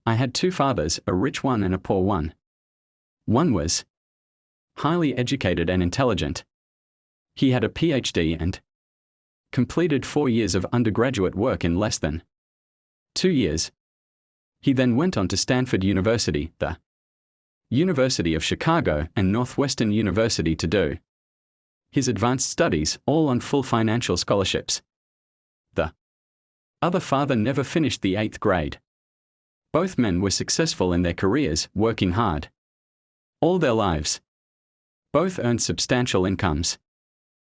I had two fathers, a rich one and a poor one. One was highly educated and intelligent. He had a PhD and completed 4 years of undergraduate work in less than 2 years. He then went on to Stanford University, the University of Chicago, and Northwestern University to do his advanced studies, all on full financial scholarships. The other father never finished the 8th grade. Both men were successful in their careers, working hard all their lives. Both earned substantial incomes.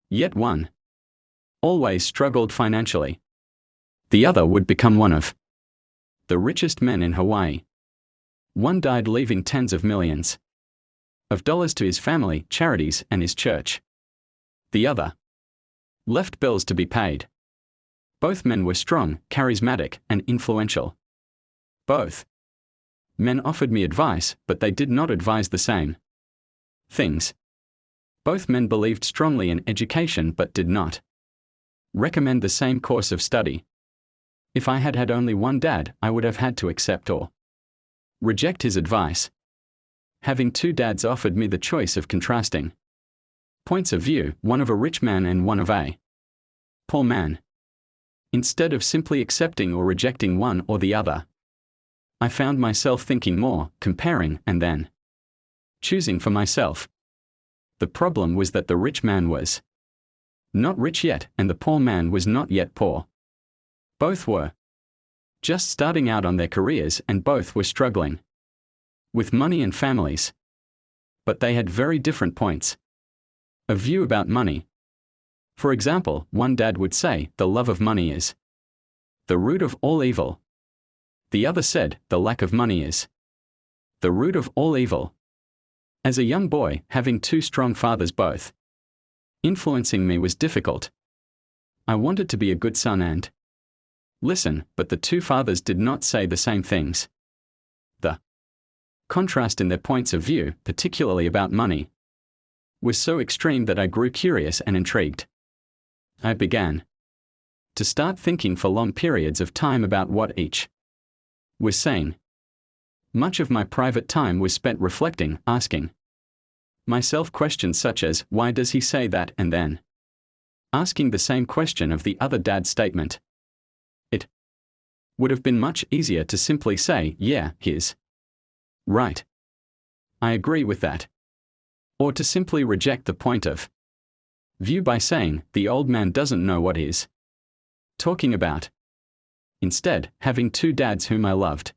Yet one always struggled financially. The other would become one of the richest men in Hawaii. One died leaving tens of millions of dollars to his family, charities, and his church. The other left bills to be paid. Both men were strong, charismatic, and influential. Both men offered me advice, but they did not advise the same things. Both men believed strongly in education but did not recommend the same course of study. If I had had only one dad, I would have had to accept or reject his advice. Having two dads offered me the choice of contrasting points of view, one of a rich man and one of a poor man. Instead of simply accepting or rejecting one or the other, I found myself thinking more, comparing, and then choosing for myself. The problem was that the rich man was not rich yet, and the poor man was not yet poor. Both were just starting out on their careers, and both were struggling with money and families. But they had very different points of view about money. For example, one dad would say, the love of money is the root of all evil. The other said, the lack of money is the root of all evil. As a young boy, having two strong fathers both influencing me was difficult. I wanted to be a good son and listen, but the two fathers did not say the same things. The contrast in their points of view, particularly about money, was so extreme that I grew curious and intrigued. I began to start thinking for long periods of time about what each was saying. Much of my private time was spent reflecting, asking myself questions such as, why does he say that, and then asking the same question of the other dad's statement. It would have been much easier to simply say, yeah, he's right. I agree with that. Or to simply reject the point of view by saying, the old man doesn't know what he's talking about. Instead, having two dads whom I loved